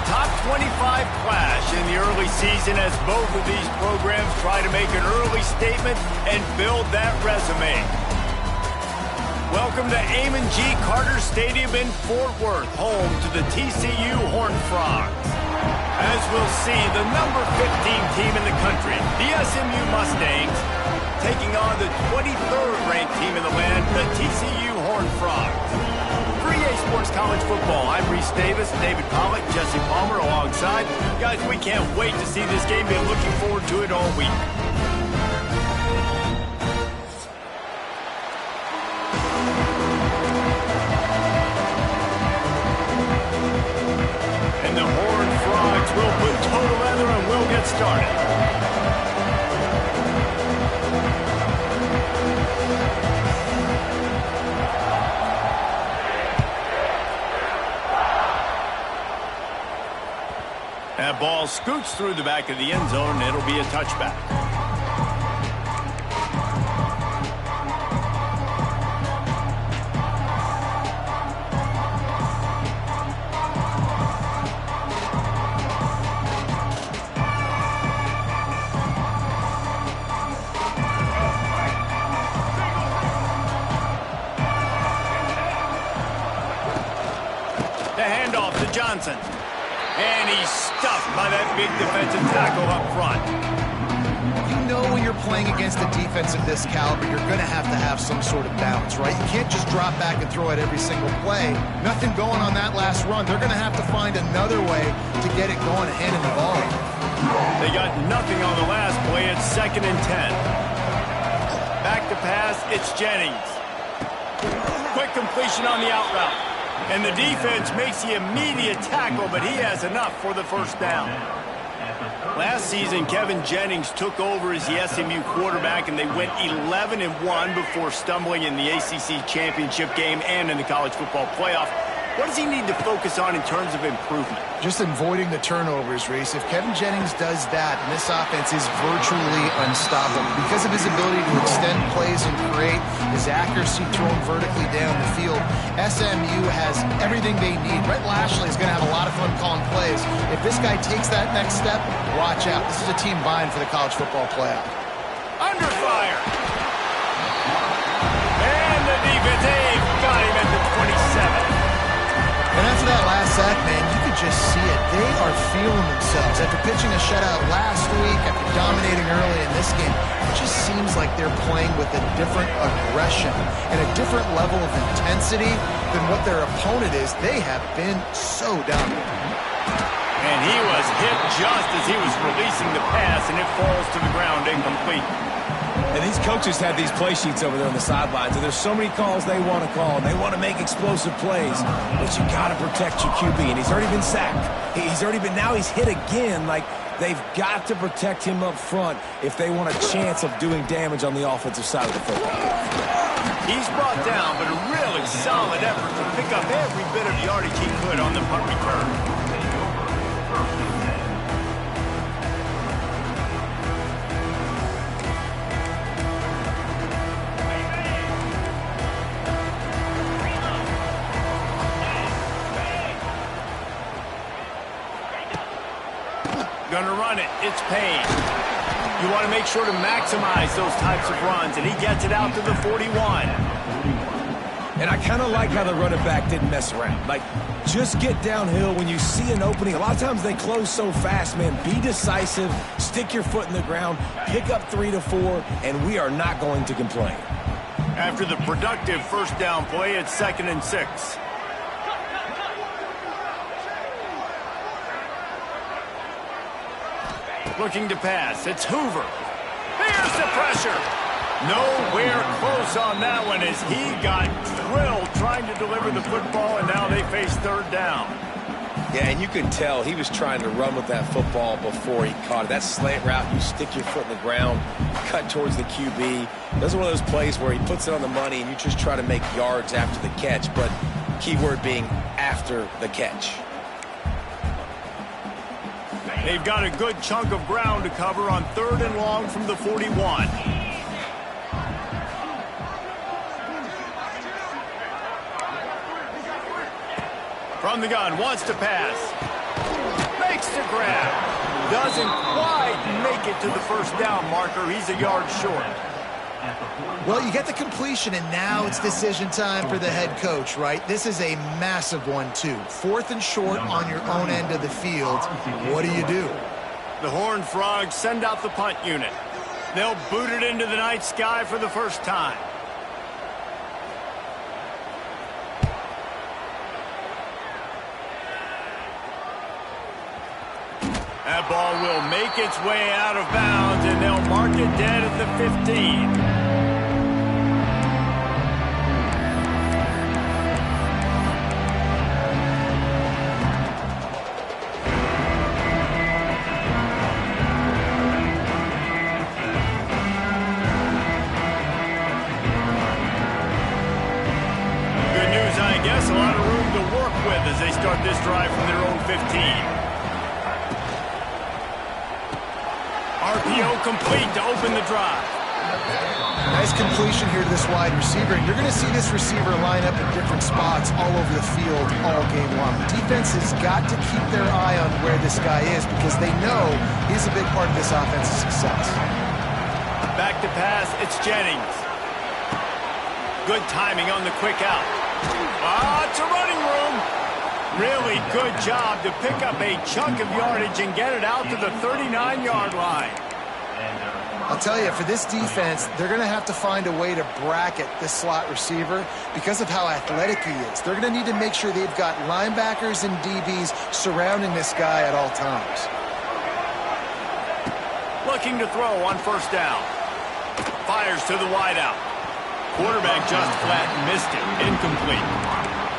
Top 25 clash in the early season as both of these programs try to make an early statement and build that resume. Welcome to Amon G. Carter Stadium in Fort Worth, home to the TCU Horned Frogs. As we'll see, the number 15 team in the country, the SMU Mustangs, taking on the 23rd ranked team in the land, the TCU Horned Frogs. For EA Sports College Football, I'm Reese Davis, David Pollack, Jesse Palmer alongside. Guys, we can't wait to see this game. Been looking forward to it all week. And the Horned Frogs will put total leather and we'll get started. That ball scoots through the back of the end zone, and it'll be a touchback. The handoff to Johnson. And he's stuffed by that big defensive tackle up front. You know when you're playing against a defense of this caliber, you're going to have some sort of balance, right? You can't just drop back and throw it every single play. Nothing going on that last run. They're going to have to find another way to get it going and handing the ball. They got nothing on the last play. It's 2nd and 10. Back to pass, it's Jennings. Quick completion on the out route. And the defense makes the immediate tackle, but he has enough for the first down. Last season, Kevin Jennings took over as the SMU quarterback, and they went 11-1 before stumbling in the ACC championship game and in the college football playoff. What does he need to focus on in terms of improvement? Just avoiding the turnovers, Reese. If Kevin Jennings does that, this offense is virtually unstoppable because of his ability to extend plays and create, his accuracy throwing vertically down the field. SMU has everything they need. Brett Lashley is going to have a lot of fun calling plays. If this guy takes that next step, watch out. This is a team vying for the college football playoff. Under fire. And the defense got him at the 27. And after that last sack, man, you could just see it. They are feeling themselves. After pitching a shutout last week, after dominating early in this game, it just seems like they're playing with a different aggression and a different level of intensity than what their opponent is. They have been so dominant. And he was hit just as he was releasing the pass, and it falls to the ground incomplete. And these coaches have these play sheets over there on the sidelines, and there's so many calls they want to call, and they want to make explosive plays. But you got to protect your QB, and he's already been sacked. Now he's hit again. Like, they've got to protect him up front if they want a chance of doing damage on the offensive side of the football. He's brought down, but a really solid effort to pick up every bit of yardage he could on the punt return. Gonna run it. It's Payne. You want to make sure to maximize those types of runs, and he gets it out to the 41. And I kind of like how the running back didn't mess around. Like, just get downhill when you see an opening. A lot of times they close so fast, man. Be decisive, stick your foot in the ground, pick up 3 to 4, and we are not going to complain. After the productive first down play, it's 2nd and 6. Looking to pass. It's Hoover. There's the pressure. Nowhere close on that one as he got drilled trying to deliver the football, and now they face 3rd down. Yeah, and you can tell he was trying to run with that football before he caught it. That slant route, you stick your foot in the ground, cut towards the QB. Those are one of those plays where he puts it on the money and you just try to make yards after the catch, but key word being after the catch. They've got a good chunk of ground to cover on 3rd and long from the 41. From the gun, wants to pass. makes the grab. Doesn't quite make it to the first down marker. He's a yard short. Well, you get the completion, and now it's decision time for the head coach, right? This is a massive one, too. 4th and short on your own end of the field. What do you do? The Horned Frogs send out the punt unit. They'll boot it into the night sky for the first time. That ball will make its way out of bounds, and they'll mark it dead at the 15. A lot of room to work with as they start this drive from their own 15. RPO complete to open the drive. Nice completion here to this wide receiver, and you're going to see this receiver line up in different spots all over the field all game long. The defense has got to keep their eye on where this guy is because they know he's a big part of this offense's success. Back to pass, it's Jennings. Good timing on the quick out. It's a running room. Really good job to pick up a chunk of yardage and get it out to the 39-yard line. I'll tell you, for this defense, they're going to have to find a way to bracket this slot receiver because of how athletic he is. They're going to need to make sure they've got linebackers and DBs surrounding this guy at all times. Looking to throw on first down. Fires to the wideout. Quarterback just flat missed it. Incomplete.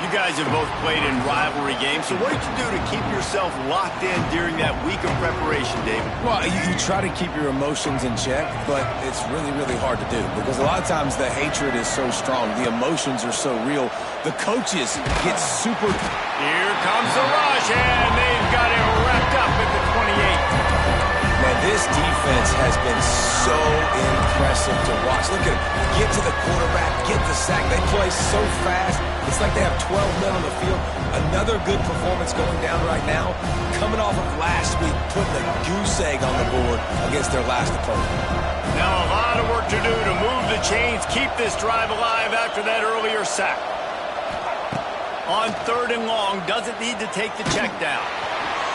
You guys have both played in rivalry games, so what did you do to keep yourself locked in during that week of preparation, David? Well, you try to keep your emotions in check, but it's really, really hard to do because a lot of times the hatred is so strong. The emotions are so real. The coaches get super... Here comes the rush, and they've got it wrapped up at the 28. Man, this defense has been so impressive to watch. Look at it. Get to the quarterback, get the sack. They play so fast. It's like they have 12 men on the field. Another good performance going down right now. Coming off of last week, putting a goose egg on the board against their last opponent. Now a lot of work to do to move the chains, keep this drive alive after that earlier sack. On 3rd and long, doesn't need to take the check down.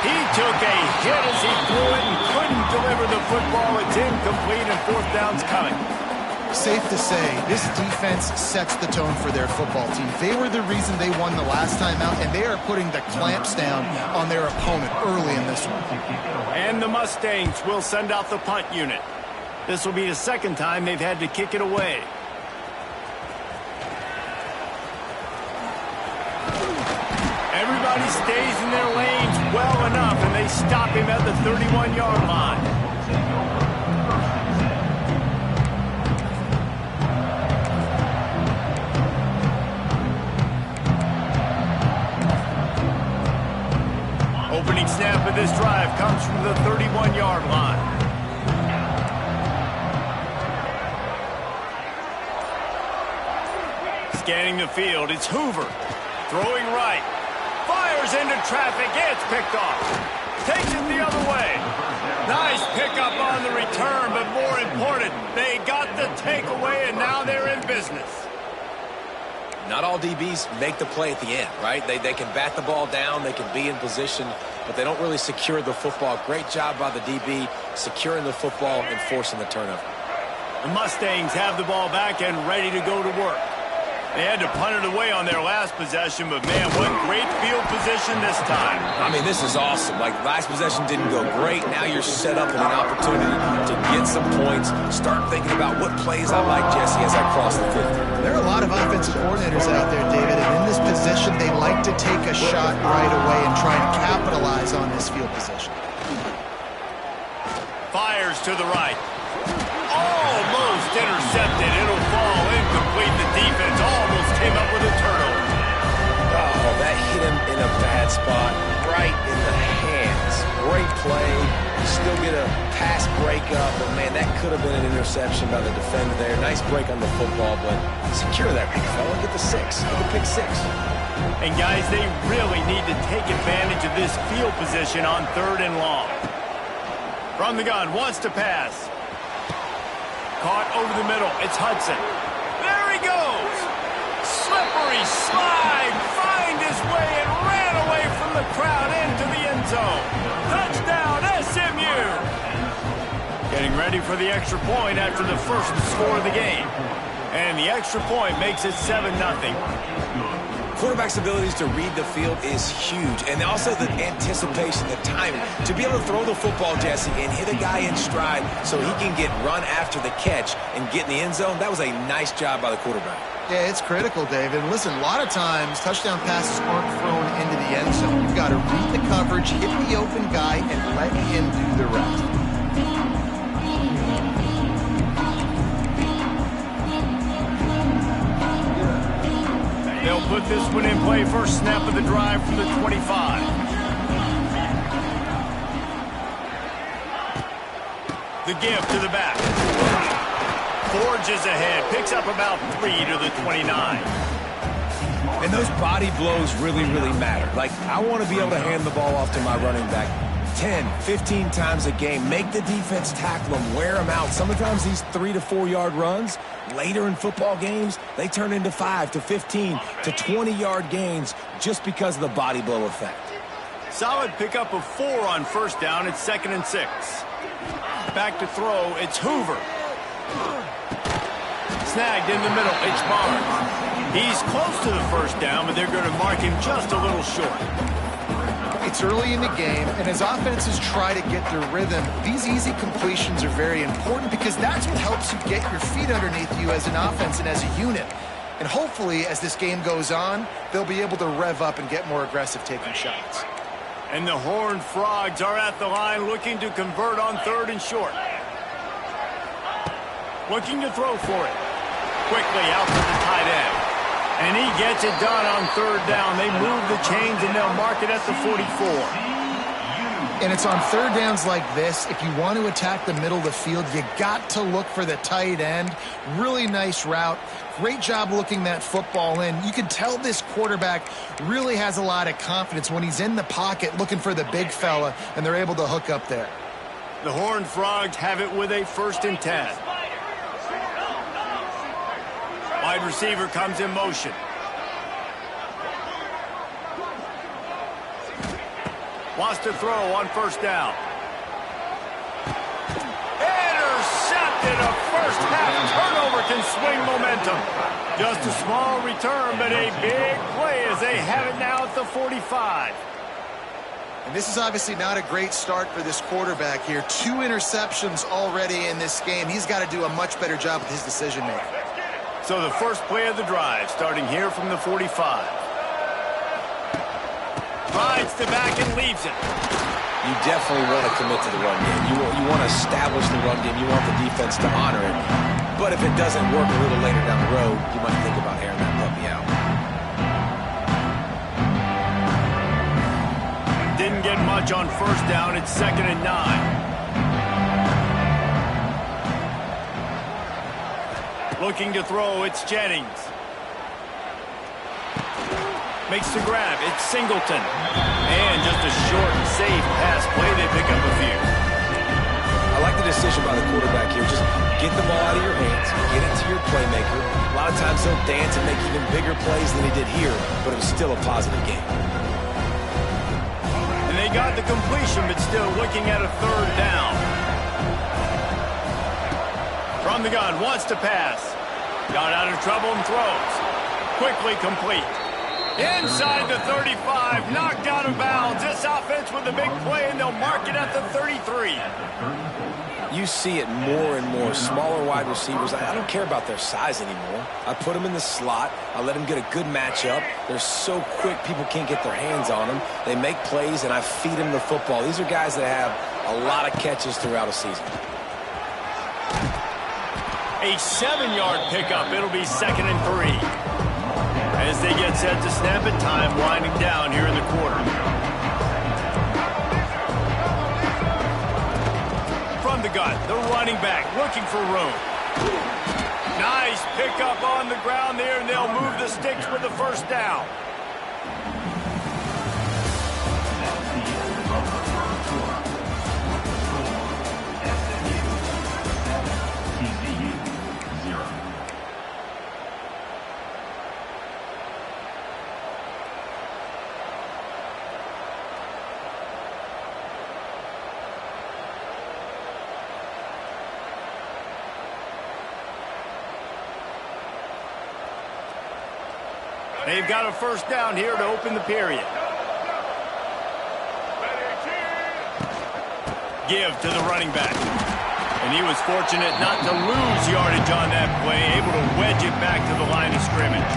He took a hit as he threw it and couldn't deliver the football. It's incomplete and 4th down's coming. Safe to say, this defense sets the tone for their football team. They were the reason they won the last time out, and they are putting the clamps down on their opponent early in this one. And the Mustangs will send out the punt unit. This will be the second time they've had to kick it away. Everybody stays in their lanes well enough, and they stop him at the 31-yard line. Opening snap of this drive comes from the 31-yard line. Scanning the field, it's Hoover. Throwing right. Fires into traffic. It's picked off. Takes it the other way. Nice pickup on the return, but more important, they got the takeaway, and now they're in business. Not all DBs make the play at the end, right? They can bat the ball down, they can be in position, but they don't really secure the football. Great job by the DB securing the football and forcing the turnover. The Mustangs have the ball back and ready to go to work. They had to punt it away on their last possession, but man, what great field position this time. I mean, this is awesome. Like, last possession didn't go great. Now you're set up with an opportunity to get some points. Start thinking about what plays I like, Jesse, as I cross the 50. There are a lot of offensive coordinators out there, David, and in this position, they like to take a shot right away and try and capitalize on this field position. Fires to the right. Almost intercepted. It'll fall incomplete. The defense almost came up with a turnover. Oh, that hit him in a bad spot, right in the hands. Great play. Still get a pass breakup, but man, that could have been an interception by the defender there. Nice break on the football, but secure that big fella. Get the 6. Get the pick 6. And guys, they really need to take advantage of this field position on 3rd and long. From the gun, wants to pass. Caught over the middle. It's Hudson. There he goes. Slippery slide. Find his way and ran away from the crowd into the end zone. Touchdown, SMU. Getting ready for the extra point after the first score of the game. And the extra point makes it 7-0. Quarterback's abilities to read the field is huge, and also the anticipation, the timing. To be able to throw the football, Jesse, and hit a guy in stride so he can get run after the catch and get in the end zone, that was a nice job by the quarterback. Yeah, it's critical, David. Listen, a lot of times touchdown passes aren't thrown into the end zone. You've got to read the coverage, hit the open guy, and let him do the rest. They'll put this one in play. First snap of the drive from the 25. The give to the back. Forges ahead. Picks up about 3 to the 29. And those body blows really, really matter. Like, I want to be able to hand the ball off to my running back 10, 15 times a game. Make the defense tackle them, wear them out. Sometimes these 3 to 4 yard runs, later in football games, they turn into 5 to 15 to 20 yard gains just because of the body blow effect. Solid pickup of 4 on first down. It's 2nd and 6. Back to throw. It's Hoover. Snagged in the middle. It's Barnes. He's close to the first down, but they're going to mark him just a little short. It's early in the game, and as offenses try to get their rhythm, these easy completions are very important because that's what helps you get your feet underneath you as an offense and as a unit. And hopefully, as this game goes on, they'll be able to rev up and get more aggressive taking shots. And the Horned Frogs are at the line looking to convert on 3rd and short. Looking to throw for it. Quickly out to the tight end. And he gets it done on 3rd down. They move the chains, and they'll mark it at the 44. And it's on 3rd downs like this. If you want to attack the middle of the field, you got to look for the tight end. Really nice route. Great job looking that football in. You can tell this quarterback really has a lot of confidence when he's in the pocket looking for the big fella, and they're able to hook up there. The Horned Frogs have it with a 1st and 10. Wide receiver comes in motion. Wants to throw on first down. Intercepted. A first half turnover can swing momentum. Just a small return, but a big play as they have it now at the 45. And this is obviously not a great start for this quarterback here. 2 interceptions already in this game. He's got to do a much better job with his decision-making. So the first play of the drive, starting here from the 45. Rides to back and leaves it. You definitely want to commit to the run game. You want to establish the run game. You want the defense to honor it. But if it doesn't work a little later down the road, you might think about airing that puppy out. Didn't get much on first down. It's 2nd and 9. Looking to throw, it's Jennings. Makes the grab, it's Singleton. And just a short and safe pass play, they pick up a few. I like the decision by the quarterback here. Just get the ball out of your hands, get it to your playmaker. A lot of times he'll dance and make even bigger plays than he did here, but it was still a positive game. And they got the completion, but still looking at a 3rd down. From the gun, wants to pass. Got out of trouble and throws. Quickly complete. Inside the 35, knocked out of bounds. This offense with a big play, and they'll mark it at the 33. You see it more and more. Smaller wide receivers, I don't care about their size anymore. I put them in the slot. I let them get a good matchup. They're so quick, people can't get their hands on them. They make plays, and I feed them the football. These are guys that have a lot of catches throughout a season. A 7-yard pickup. It'll be 2nd and 3. As they get set to snap it, time winding down here in the quarter. From the gun, the running back looking for room. Nice pickup on the ground there, and they'll move the sticks with the first down. They've got a first down here to open the period. Give to the running back. And he was fortunate not to lose yardage on that play, able to wedge it back to the line of scrimmage.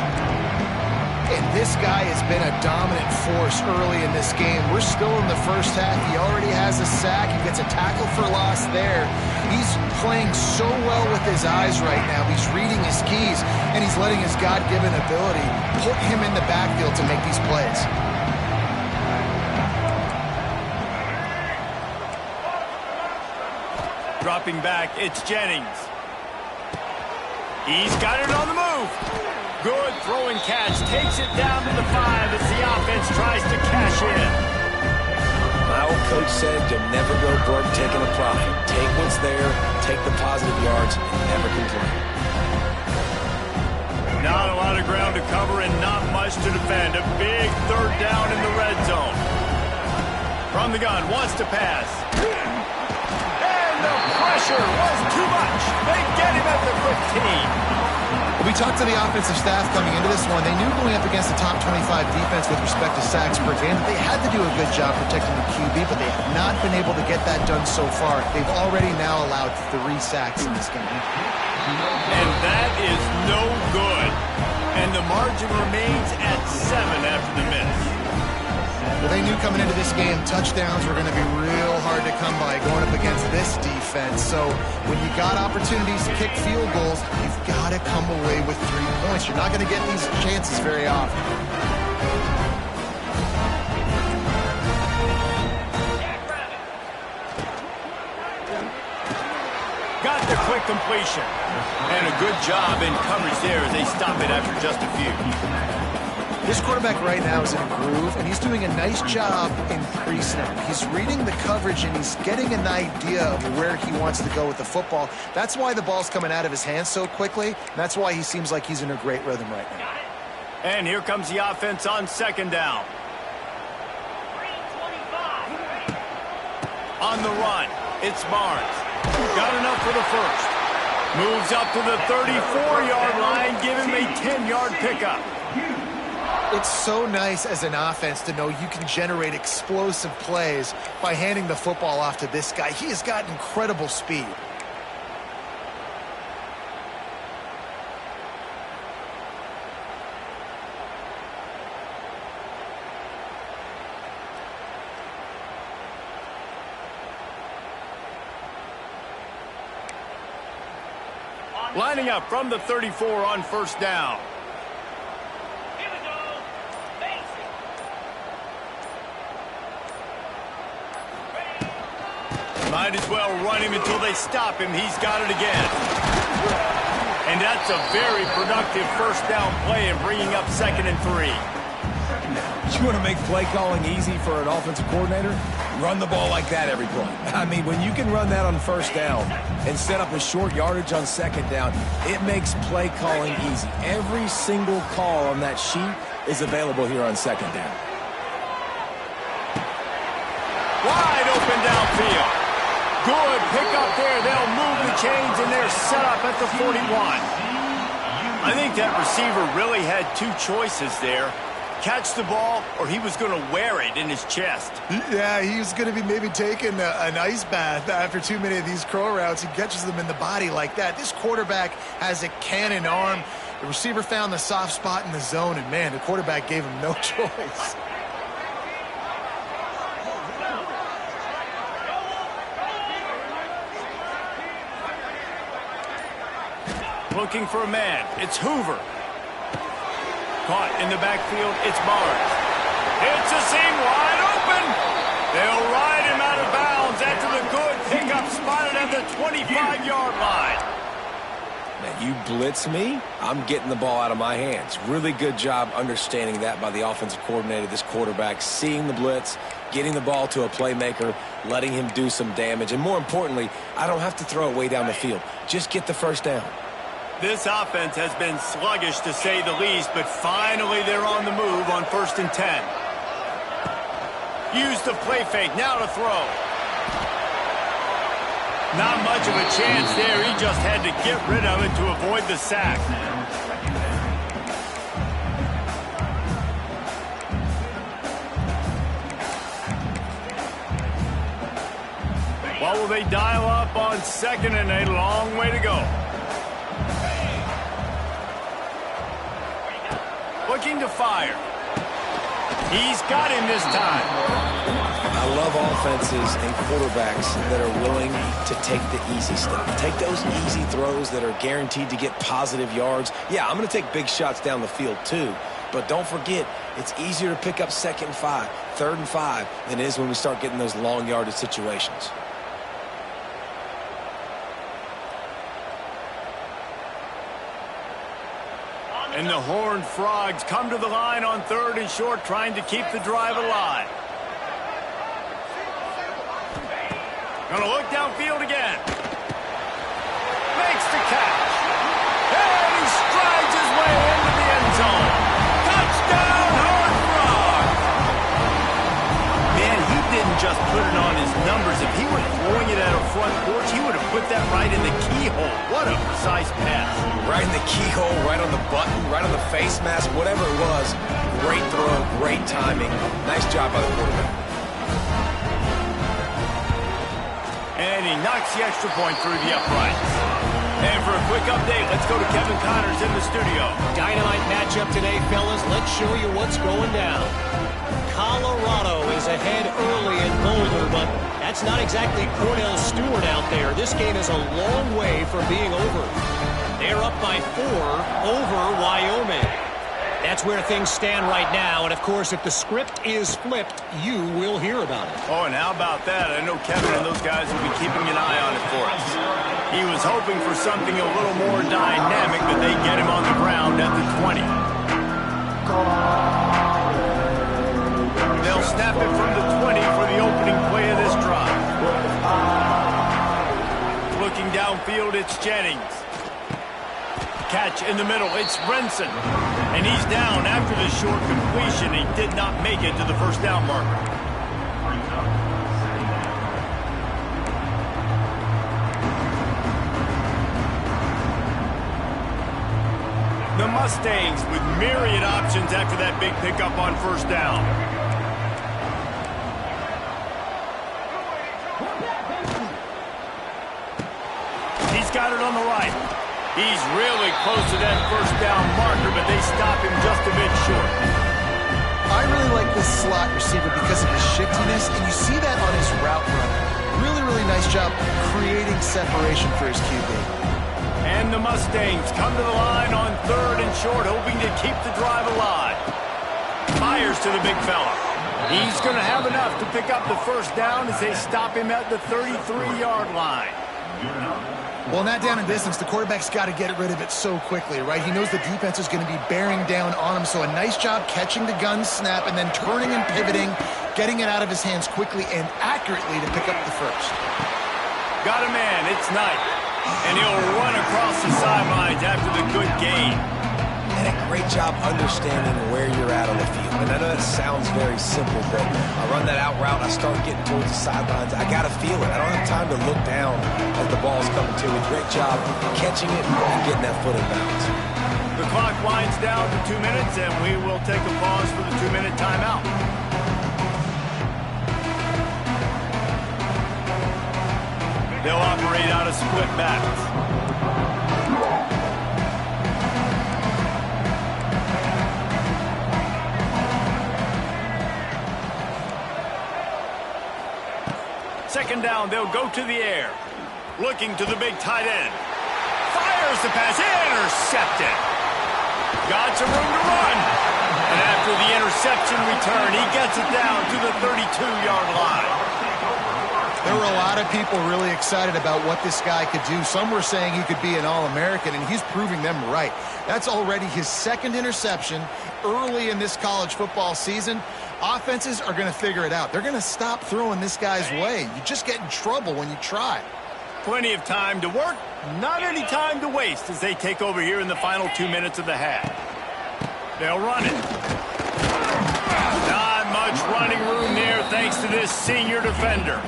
And this guy has been a dominant force early in this game. We're still in the first half. He already has a sack. He gets a tackle for loss there. He's playing so well with his eyes right now. He's reading his keys, and he's letting his God-given ability put him in the backfield to make these plays. Dropping back, it's Jennings. He's got it on the move. Good throw and catch. Takes it down to the 5 as the offense tries to cash in. My old coach said to never go broke taking a profit. Take what's there, take the positive yards, and never complain. Not a lot of ground to cover and not much to defend. A big third down in the red zone. From the gun, wants to pass. And the pressure was too much. They get him at the 15. We talked to the offensive staff coming into this one. They knew going up against the top 25 defense with respect to sacks per game that they had to do a good job protecting the QB, but they have not been able to get that done so far. They've already now allowed 3 sacks in this game. And that is no good. And the margin remains at 7 after the miss. Well, they knew coming into this game, touchdowns were going to be real hard to come by going up against this defense. So when you got opportunities to kick field goals, you've got to come away with 3 points. You're not going to get these chances very often. Got the quick completion. And a good job in coverage there as they stop it after just a few. This quarterback right now is in a groove, and he's doing a nice job in pre-snap. He's reading the coverage, and he's getting an idea of where he wants to go with the football. That's why the ball's coming out of his hands so quickly. That's why he seems like he's in a great rhythm right now. And here comes the offense on second down. On the run, it's Barnes. Got enough for the first. Moves up to the 34-yard line, give him a 10-yard pickup. It's so nice as an offense to know you can generate explosive plays by handing the football off to this guy. He has got incredible speed. Lining up from the 34 on first down. Might as well run him until they stop him. He's got it again. And that's a very productive first down play and bringing up 2nd and 3. You want to make play calling easy for an offensive coordinator? Run the ball like that every play. I mean, when you can run that on first down and set up a short yardage on second down, it makes play calling easy. Every single call on that sheet is available here on second down. Wide open downfield. Good pickup there. They'll move the chains, and they're set up at the 41. I think that receiver really had 2 choices there. Catch the ball, or he was going to wear it in his chest. Yeah, he was going to be maybe taking an ice bath after too many of these crow routes. He catches them in the body like that. This quarterback has a cannon arm. The receiver found the soft spot in the zone, and, man, the quarterback gave him no choice. Looking for a man. It's Hoover. Caught in the backfield. It's Barnes. It's a seam wide open. They'll ride him out of bounds after the good pickup spotted at the 25-yard line. Now, you blitz me, I'm getting the ball out of my hands. Really good job understanding that by the offensive coordinator, this quarterback, seeing the blitz, getting the ball to a playmaker, letting him do some damage. And more importantly, I don't have to throw it way down the field. Just get the first down. This offense has been sluggish to say the least, but finally they're on the move on 1st and 10. Use the play fake, now to throw. Not much of a chance there. He just had to get rid of it to avoid the sack. What will they dial up on 2nd and 8? Long way to go. Looking to fire. He's got him this time. I love offenses and quarterbacks that are willing to take the easy stuff. Take those easy throws that are guaranteed to get positive yards. Yeah, I'm going to take big shots down the field too. But don't forget, it's easier to pick up 2nd and 5, 3rd and 5 than it is when we start getting those long yardage situations. And the Horned Frogs come to the line on 3rd and short, trying to keep the drive alive. Gonna look downfield again. Makes the catch. And he strides his way into the end zone. Touchdown, Horned Frogs! Man, he didn't just put it on his numbers. If he were throwing it at a front porch, he would have put that right in the keyhole. What a precise pass. Right in the keyhole, right on the button, right on the face mask, whatever it was. Great throw, great timing. Nice job by the quarterback. And he knocks the extra point through the uprights. And for a quick update, let's go to Kevin Connors in the studio. Dynamite matchup today, fellas. Let's show you what's going down. Colorado is ahead early in Boulder, but that's not exactly Cornell Stewart out there. This game is a long way from being over. They're up by 4 over Wyoming. That's where things stand right now, and of course, if the script is flipped, you will hear about it. Oh, and how about that? I know Kevin and those guys will be keeping an eye on it for us. He was hoping for something a little more dynamic, but they get him on the ground at the 20. They'll snap it from the 20 for the opening play of this drive. Looking downfield, it's Jennings. Catch in the middle, it's Renson. And he's down after the short completion. He did not make it to the first down marker. The Mustangs with myriad options after that big pickup on 1st down. He's got it on the right. He's really close to that first down marker, but they stop him just a bit short. I really like this slot receiver because of his shiftiness, and you see that on his route run. Really, really nice job creating separation for his QB. And the Mustangs come to the line on 3rd and short, hoping to keep the drive alive. Fires to the big fella. He's going to have enough to pick up the first down as they stop him at the 33-yard line. Well, in that down and distance, the quarterback's got to get rid of it so quickly, right? He knows the defense is going to be bearing down on him, so a nice job catching the gun snap and then turning and pivoting, getting it out of his hands quickly and accurately to pick up the first. Got a man, it's Knight, and he'll run across the sidelines after the good gain. And a great job understanding where you're at on the field. And I know that sounds very simple, but I run that out route, I start getting towards the sidelines. I got to feel it. I don't have time to look down as the ball's coming to me. Great job catching it and getting that foot in bounds. The clock winds down to 2 minutes, and we will take a pause for the 2-minute timeout. They'll operate out of split backs. Second down, they'll go to the air. Looking to the big tight end. Fires the pass, intercepted. Got some room to run. And after the interception return, he gets it down to the 32-yard line. There were a lot of people really excited about what this guy could do. Some were saying he could be an All-American, and he's proving them right. That's already his second interception early in this college football season. Offenses are going to figure it out. They're going to stop throwing this guy's way. You just get in trouble when you try. Plenty of time to work, not any time to waste as they take over here in the final 2 minutes of the half. They'll run it. Not much running room there thanks to this senior defender.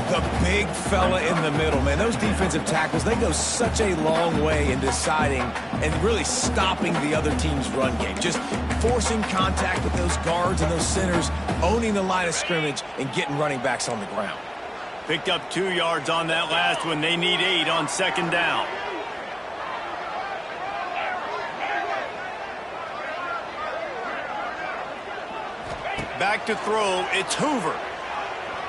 The big fella in the middle, man. Those defensive tackles, they go such a long way in deciding and really stopping the other team's run game. Just forcing contact with those guards and those centers, owning the line of scrimmage, and getting running backs on the ground. Picked up 2 yards on that last one. They need 8 on second down. Back to throw, it's Hoover.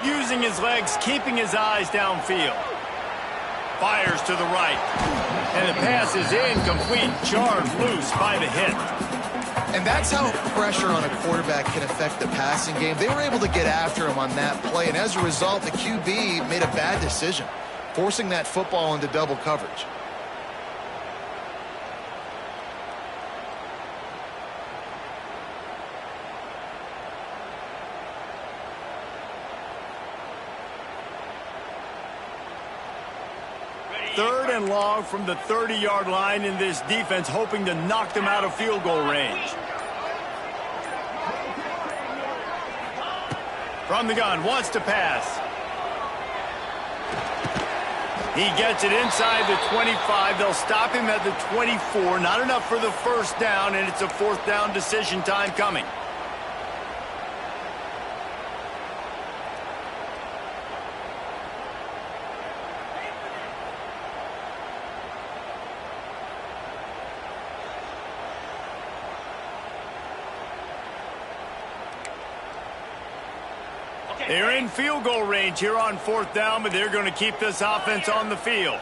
Using his legs, keeping his eyes downfield. Fires to the right. And the pass is incomplete. Charged loose by the hit. And that's how pressure on a quarterback can affect the passing game. They were able to get after him on that play, and as a result, the QB made a bad decision, forcing that football into double coverage. Third and long from the 30-yard line in this defense, hoping to knock them out of field goal range. From the gun, wants to pass. He gets it inside the 25. They'll stop him at the 24. Not enough for the first down, and it's a fourth down decision time coming. They're in field goal range here on fourth down, but they're going to keep this offense on the field.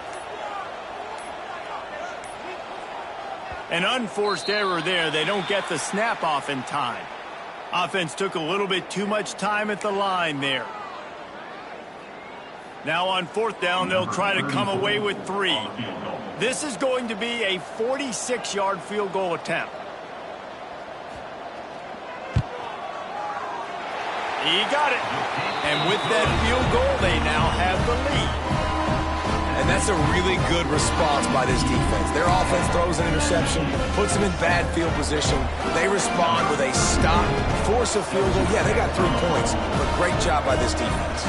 An unforced error there. They don't get the snap off in time. Offense took a little bit too much time at the line there. Now on fourth down, they'll try to come away with 3. This is going to be a 46-yard field goal attempt. He got it. And with that field goal, they now have the lead. And that's a really good response by this defense. Their offense throws an interception, puts them in bad field position. They respond with a stop, force a field goal. Yeah, they got 3 points, but great job by this defense.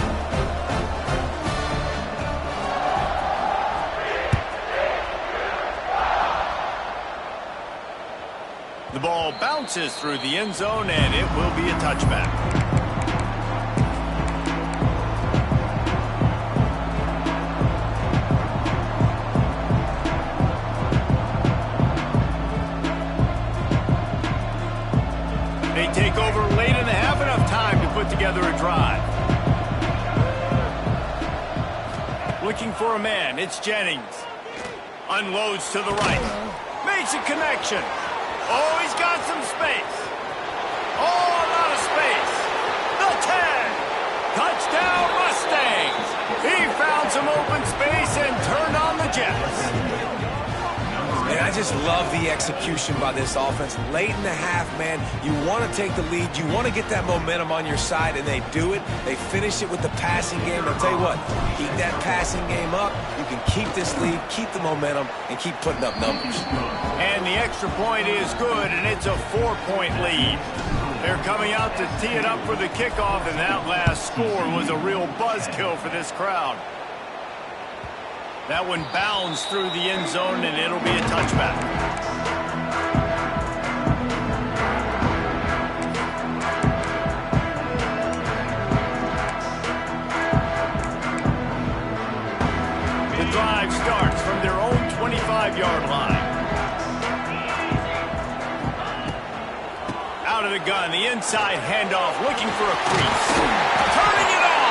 The ball bounces through the end zone, and it will be a touchback. They take over late in the half, enough time to put together a drive. Looking for a man, it's Jennings. Unloads to the right. Makes a connection. Oh, he's got some space. Oh, a lot of space. The 10. Touchdown, Mustangs. He found some open space and turned on the Jets. And I just love the execution by this offense. Late in the half, man, you want to take the lead. You want to get that momentum on your side, and they do it. They finish it with the passing game. I'll tell you what, keep that passing game up. You can keep this lead, keep the momentum, and keep putting up numbers. And the extra point is good, and it's a 4-point lead. They're coming out to tee it up for the kickoff, and that last score was a real buzzkill for this crowd. That one bounds through the end zone, and it'll be a touchback. The drive starts from their own 25-yard line. Out of the gun, the inside handoff, looking for a crease. Turning it on!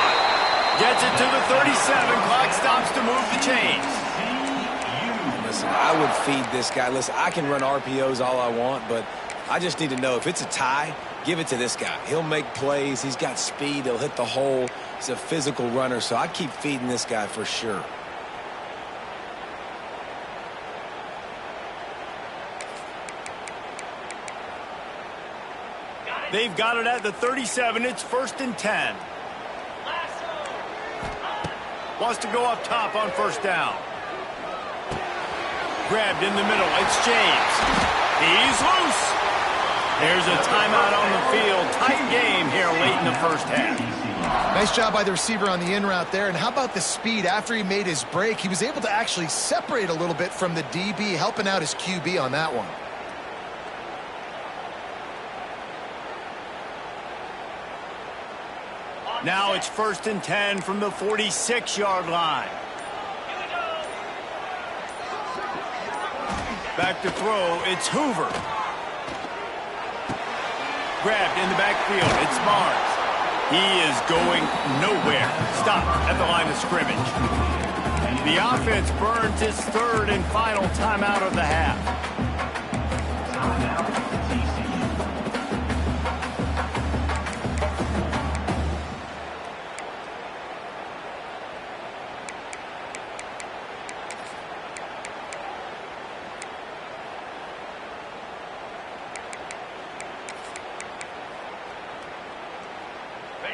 Gets it to the 37. Clock stops to move the chains. Listen, I would feed this guy. Listen, I can run RPOs all I want, but I just need to know if it's a tie, give it to this guy. He'll make plays. He's got speed. He'll hit the hole. He's a physical runner, so I keep feeding this guy for sure. They've got it at the 37. It's 1st and 10. Wants to go up top on 1st down. Grabbed in the middle. It's James. He's loose. There's a timeout on the field. Tight game here late in the 1st half. Nice job by the receiver on the in route there. And how about the speed? After he made his break, he was able to actually separate a little bit from the DB, helping out his QB on that one. Now it's 1st and 10 from the 46-yard line. Back to throw, it's Hoover. Grabbed in the backfield, it's Barnes. He is going nowhere. Stopped at the line of scrimmage. The offense burns its 3rd and final timeout of the half.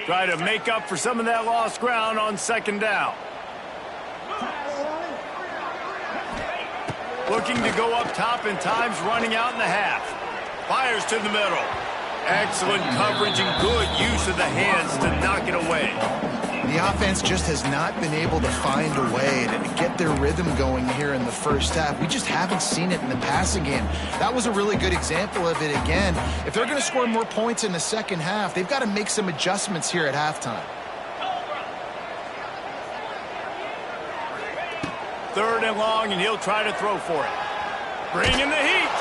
Try to make up for some of that lost ground on 2nd down. Looking to go up top, and time's running out in the half. Fires to the middle. Excellent coverage and good use of the hands to knock it away. The offense just has not been able to find a way to get their rhythm going here in the 1st half. We just haven't seen it in the passing game. That was a really good example of it again. If they're going to score more points in the 2nd half, they've got to make some adjustments here at halftime. 3rd and long, and he'll try to throw for it. Bring in the heat.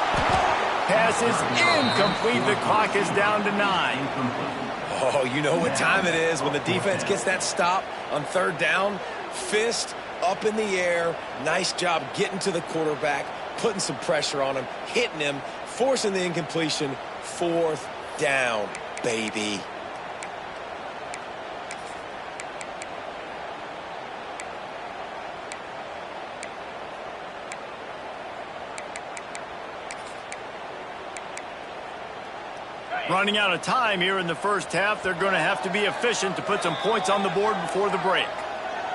Pass is incomplete. The clock is down to 9. Oh, you know what time it is when the defense gets that stop on 3rd down. Fist up in the air. Nice job getting to the quarterback, putting some pressure on him, hitting him, forcing the incompletion. 4th down, baby. Running out of time here in the 1st half. They're going to have to be efficient to put some points on the board before the break.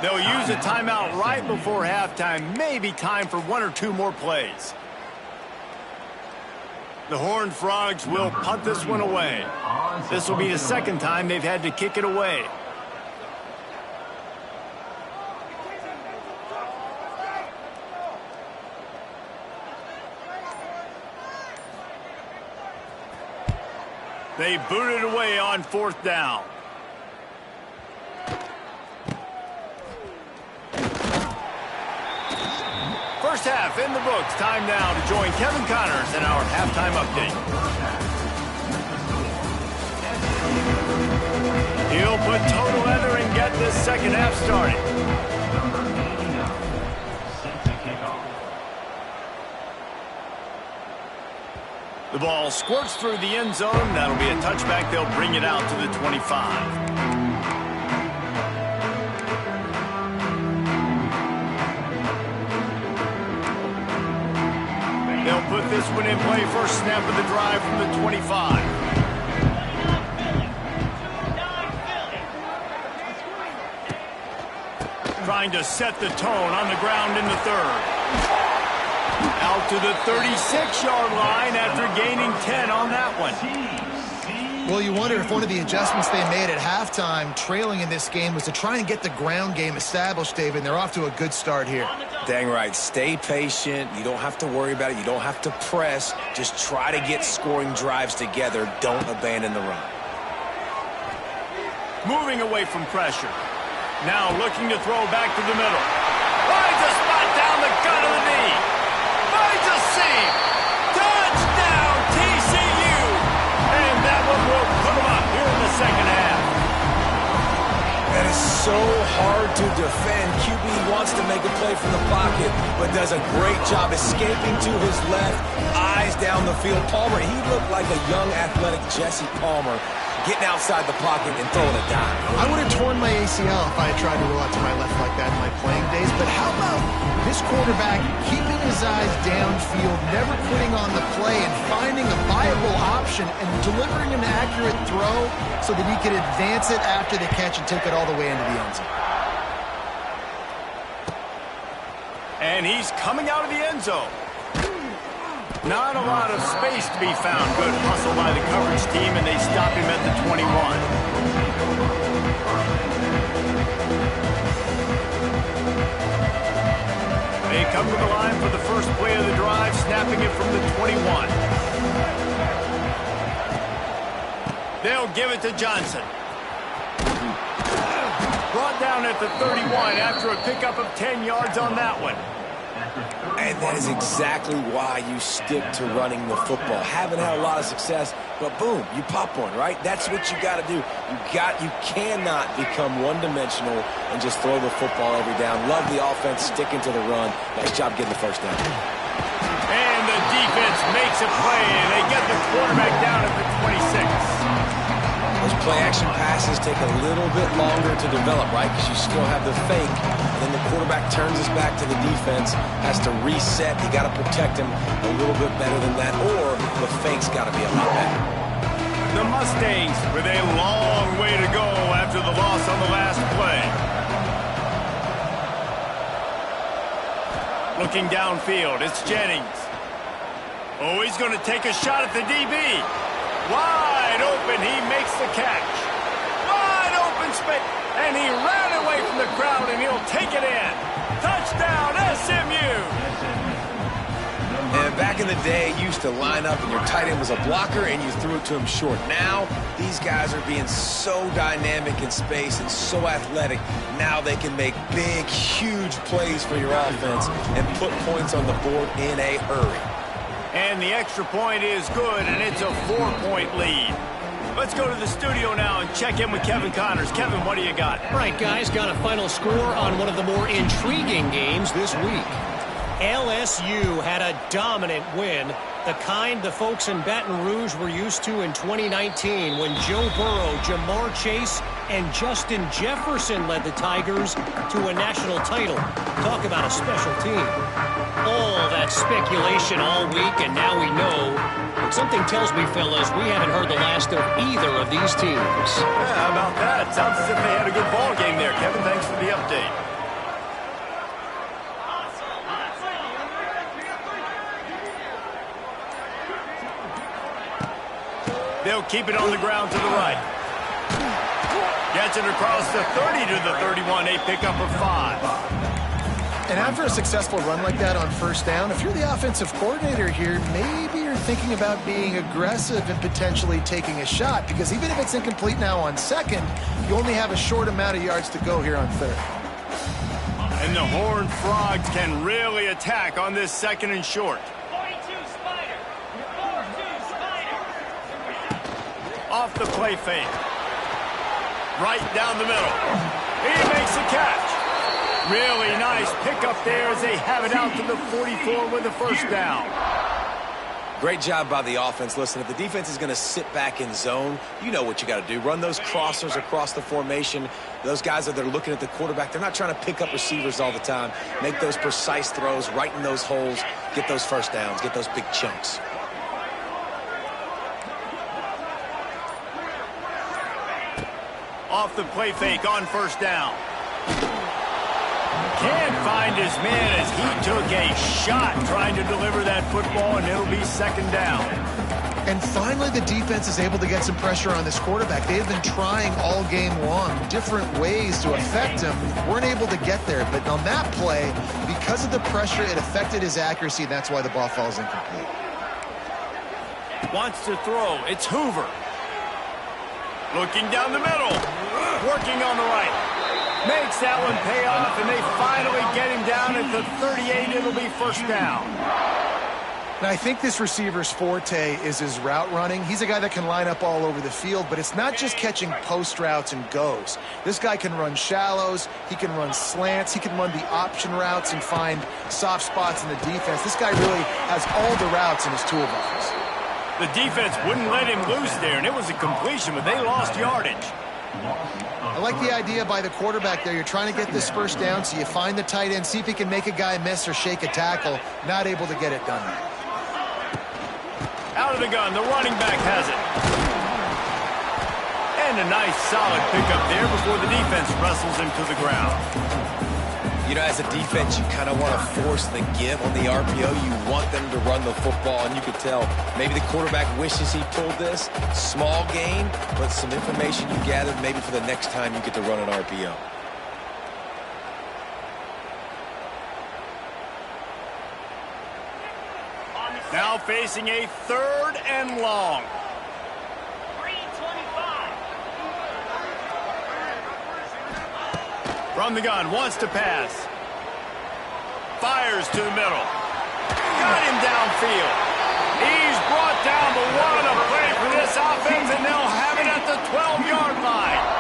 They'll use a timeout right before halftime. Maybe time for 1 or 2 more plays. The Horned Frogs will punt this one away. This will be the 2nd time they've had to kick it away. They boot it away on 4th down. First half in the books. Time now to join Kevin Connors in our halftime update. He'll put total leather and get this 2nd half started. The ball squirts through the end zone. That'll be a touchback. They'll bring it out to the 25. They'll put this one in play. First snap of the drive from the 25. Trying to set the tone on the ground in the 3rd. Out to the 36-yard line after gaining 10 on that one. Well, you wonder if one of the adjustments they made at halftime, trailing in this game, was to try and get the ground game established, David, and they're off to a good start here. Dang right. Stay patient. You don't have to worry about it. You don't have to press. Just try to get scoring drives together. Don't abandon the run. Moving away from pressure. Now looking to throw back to the middle. Finds a spot down the gut of the knee. Finds a seam. Touchdown, TCU. And that one will put them up here in the 2nd half. That is so hard to defend. QB wants to make a play from the pocket, but does a great job escaping to his left. Eyes down the field. Palmer, he looked like a young, athletic Jesse Palmer. getting outside the pocket and throwing a dime. I would have torn my ACL if I had tried to roll out to my left like that in my playing days, but how about this quarterback keeping his eyes downfield, never quitting on the play, and finding a viable option and delivering an accurate throw so that he could advance it after the catch and take it all the way into the end zone. And he's coming out of the end zone. Not a lot of space to be found. Good hustle by the coverage team, and they stop him at the 21. They come to the line for the first play of the drive, snapping it from the 21. They'll give it to Johnson. Brought down at the 31 after a pickup of 10 yards on that one. And that is exactly why you stick to running the football. Haven't had a lot of success, but boom, you pop one, right? That's what you got to do. You cannot become one-dimensional and just throw the football every down. Love the offense sticking to the run. Nice job getting the first down. And the defense makes a play, and they get the quarterback down at the 26. Those play-action passes take a little bit longer to develop, right? Because you still have the fake. And then the quarterback turns his back to the defense, has to reset. You got to protect him a little bit better than that, or the fake's got to be a lot better. The Mustangs with a long way to go after the loss on the last play. Looking downfield, it's Jennings. Oh, he's going to take a shot at the DB. Wide open, he makes the catch. Wide open space, and he ran away from the crowd, and he'll take it in. Touchdown, SMU! And back in the day, you used to line up, and your tight end was a blocker, and you threw it to him short. Now, these guys are being so dynamic in space and so athletic. Now they can make big, huge plays for your offense and put points on the board in a hurry. And the extra point is good, and it's a 4-point lead. Let's go to the studio now and check in with Kevin Connors. Kevin, what do you got? All right, guys, got a final score on one of the more intriguing games this week. LSU had a dominant win, the kind the folks in Baton Rouge were used to in 2019 when Joe Burrow, Jamar Chase, and Justin Jefferson led the Tigers to a national title. Talk about a special team. All that speculation all week, and now we know. But something tells me, fellas, we haven't heard the last of either of these teams. Yeah, how about that? Sounds as if they had a good ball game there. Kevin, thanks for the update. They'll keep it on the ground to the right. Gets it across the 30 to the 31. A pickup of 5. And after a successful run like that on first down, if you're the offensive coordinator here, maybe you're thinking about being aggressive and potentially taking a shot, because even if it's incomplete now on second, you only have a short amount of yards to go here on third. And the Horned Frogs can really attack on this second and short. 42 Spider. 42 Spider. Off the play fake. Right down the middle. He makes the catch. Really nice pickup there as they have it out to the 44 with the first down. Great job by the offense. Listen, if the defense is going to sit back in zone, you know what you got to do. Run those crossers across the formation. Those guys that are looking at the quarterback, they're not trying to pick up receivers all the time. Make those precise throws, right in those holes, get those first downs, get those big chunks. Off the play fake on first down. Can't find his man as he took a shot trying to deliver that football, and it'll be second down. And finally, the defense is able to get some pressure on this quarterback. They have been trying all game long different ways to affect him. Weren't able to get there, but on that play, because of the pressure, it affected his accuracy, and that's why the ball falls incomplete. Wants to throw. It's Hoover. Looking down the middle. Working on the right. Makes that one pay off, and they finally get him down at the 38. It'll be first down. Now, I think this receiver's forte is his route running. He's a guy that can line up all over the field, but it's not just catching post routes and goes. This guy can run shallows, he can run slants, he can run the option routes and find soft spots in the defense. This guy really has all the routes in his toolbox. The defense wouldn't let him loose there, and it was a completion, but they lost yardage. I like the idea by the quarterback there. You're trying to get this first down, so you find the tight end, see if he can make a guy miss or shake a tackle. Not able to get it done. Out of the gun, the running back has it. And a nice solid pickup there before the defense wrestles him to the ground. You know, as a defense, you kind of want to force the give on the RPO. You want them to run the football, and you could tell maybe the quarterback wishes he pulled this. Small gain, but some information you gathered maybe for the next time you get to run an RPO. Now facing a 3rd and long. 3:25. From the gun, wants to pass. Fires to the middle. Got him downfield. He's brought down, but what a play for this offense, and they'll have it at the 12-yard line.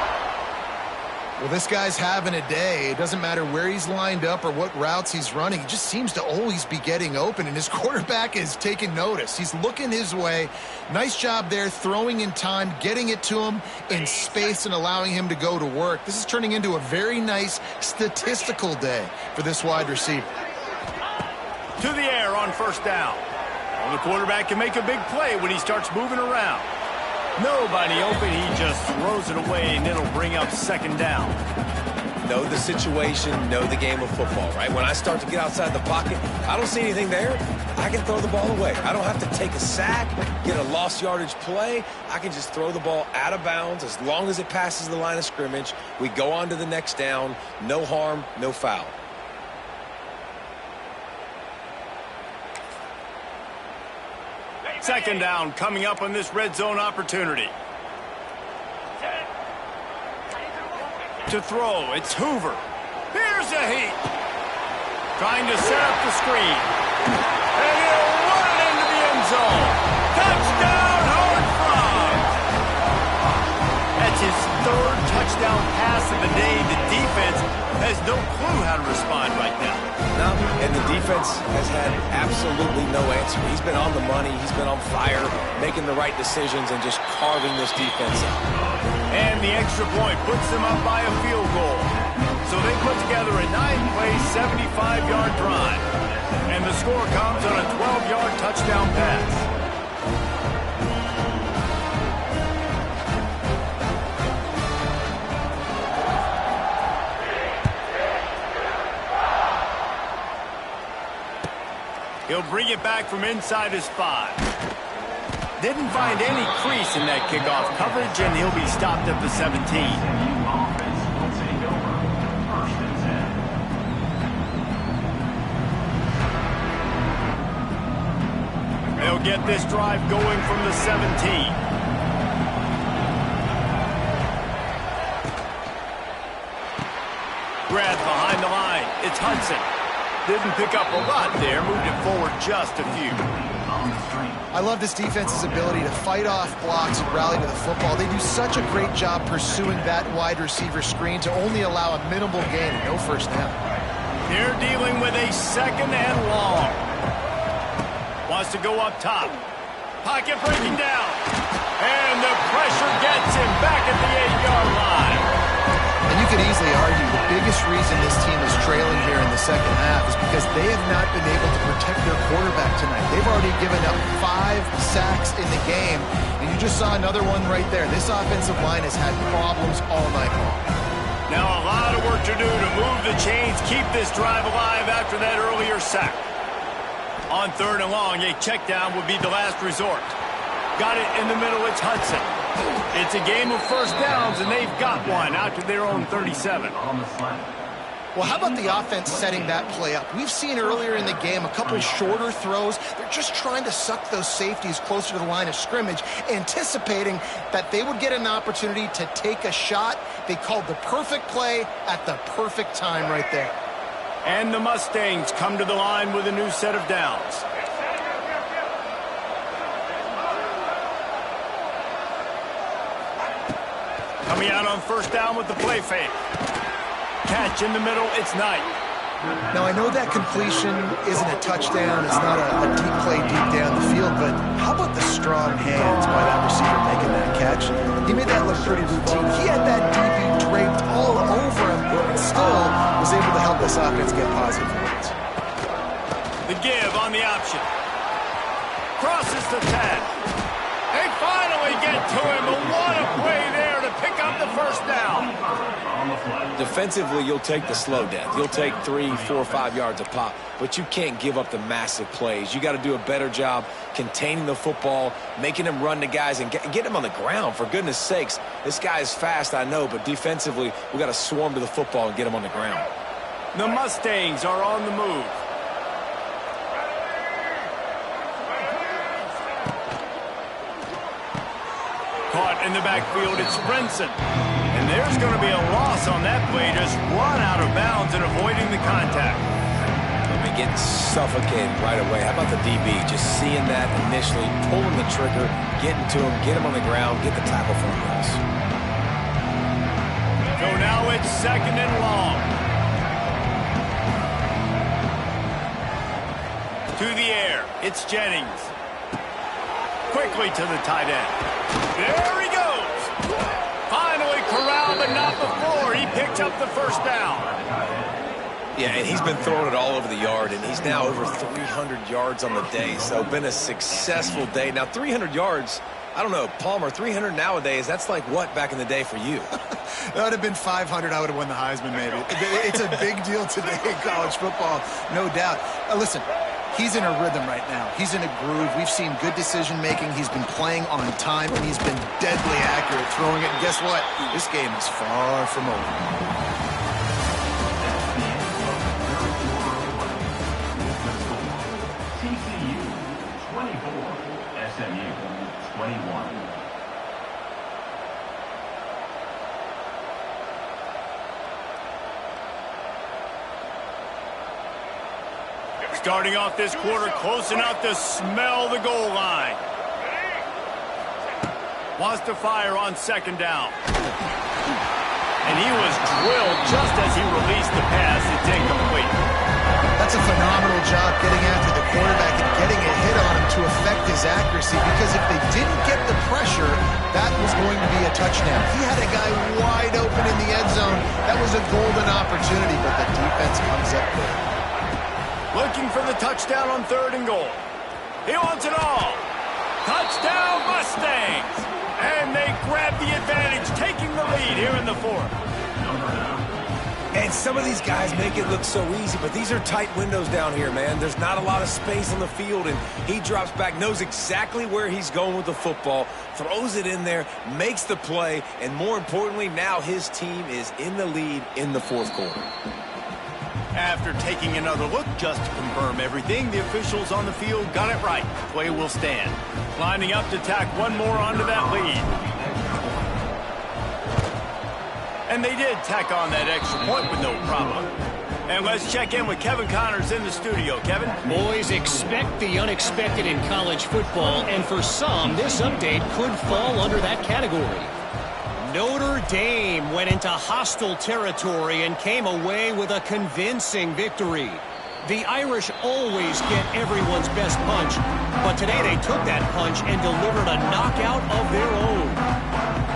Well, this guy's having a day. It doesn't matter where he's lined up or what routes he's running. He just seems to always be getting open, and his quarterback is taking notice. He's looking his way. Nice job there, throwing in time, getting it to him in space and allowing him to go to work. This is turning into a very nice statistical day for this wide receiver. To the air on 1st down. Well, the quarterback can make a big play when he starts moving around. Nobody open, he just throws it away, and it'll bring up 2nd down. Know the situation, know the game of football, right? When I start to get outside the pocket, I don't see anything there, I can throw the ball away. I don't have to take a sack, get a lost yardage play. I can just throw the ball out of bounds as long as it passes the line of scrimmage. We go on to the next down. No harm, no foul. Second down coming up on this red zone opportunity. To throw, it's Hoover. Here's a heat. Trying to set up the screen. And he'll run it into the end zone. Touchdown, Howard Fromm. That's his 3rd touchdown pass of the day. The defense has no clue how to respond right now. No, and the defense has had absolutely no answer. He's been on the money. He's been on fire, making the right decisions and just carving this defense up. And the extra point puts them up by a field goal. So they put together a 9-play, 75-yard drive. And the score comes on a 12-yard touchdown pass. He'll bring it back from inside his 5. Didn't find any crease in that kickoff coverage, and he'll be stopped at the 17. They'll get this drive going from the 17. Grab behind the line. It's Hudson. Didn't pick up a lot there, moved it forward just a few. I love this defense's ability to fight off blocks and rally to the football. They do such a great job pursuing that wide receiver screen to only allow a minimal gain and no 1st down. They're dealing with a 2nd and long. Wants to go up top. Pocket breaking down. And the pressure gets him back at the 8-yard line. And you could easily argue the biggest reason this team is trailing here in the 2nd half is because they have not been able to protect their quarterback tonight. They've already given up 5 sacks in the game, and you just saw another one right there. This offensive line has had problems all night long. Now a lot of work to do to move the chains, keep this drive alive after that earlier sack. On 3rd and long, a check down would be the last resort. Got it in the middle, it's Hudson. It's a game of 1st downs, and they've got one out to their own 37. Well, how about the offense setting that play up? We've seen earlier in the game a couple shorter throws. They're just trying to suck those safeties closer to the line of scrimmage, anticipating that they would get an opportunity to take a shot. They called the perfect play at the perfect time right there. And the Mustangs come to the line with a new set of downs. Coming out on 1st down with the play fake. Catch in the middle, it's Knight. Now, I know that completion isn't a touchdown. It's not a deep play deep down the field, but how about the strong hands by that receiver making that catch? He made that look pretty routine. He had that DB draped all over him and still was able to help this offense get positive points. The give on the option. Crosses the 10. They finally get to him, but what a play there to pick up the first down. Defensively, you'll take the slow death. You'll take 3, 4, 5 yards a pop, but you can't give up the massive plays. You got to do a better job containing the football, making him run to guys, and get him on the ground, for goodness sakes. This guy is fast, I know, but defensively, we got to swarm to the football and get him on the ground. The Mustangs are on the move. Caught in the backfield, it's Brinson. And there's going to be a loss on that play. Just run out of bounds and avoiding the contact. I mean, getting suffocated right away. How about the DB? Just seeing that initially, pulling the trigger, getting to him, get him on the ground, get the tackle for him. So now it's 2nd and long. To the air, it's Jennings. Quickly to the tight end. There he goes. Finally corralled, but not before. He picked up the first down. Yeah, and he's been throwing it all over the yard, and he's now over 300 yards on the day. So been a successful day. Now, 300 yards, I don't know, Palmer, 300 nowadays, that's like what back in the day for you? That would have been 500. I would have won the Heisman, maybe. It's a big deal today in college football, no doubt. Listen. He's in a rhythm right now. He's in a groove. We've seen good decision-making. He's been playing on time, and he's been deadly accurate throwing it. And guess what? This game is far from over. TCU 24, SMU 21. Starting off this quarter close enough to smell the goal line. Wants to fire on 2nd down. And he was drilled just as he released the pass. It's incomplete. That's a phenomenal job getting after the quarterback and getting a hit on him to affect his accuracy, because if they didn't get the pressure, that was going to be a touchdown. He had a guy wide open in the end zone. That was a golden opportunity, but the defense comes up big. Looking for the touchdown on 3rd and goal. He wants it all. Touchdown Mustangs. And they grab the advantage, taking the lead here in the 4th. And some of these guys make it look so easy, but these are tight windows down here, man. There's not a lot of space on the field, and he drops back, knows exactly where he's going with the football, throws it in there, makes the play, and more importantly, now his team is in the lead in the 4th quarter. After taking another look just to confirm everything, the officials on the field got it right. Play will stand. Lining up to tack one more onto that lead. And they did tack on that extra point with no problem. And let's check in with Kevin Connors in the studio. Kevin? Boys, expect the unexpected in college football, and for some, this update could fall under that category. Notre Dame went into hostile territory and came away with a convincing victory. The Irish always get everyone's best punch, but today they took that punch and delivered a knockout of their own.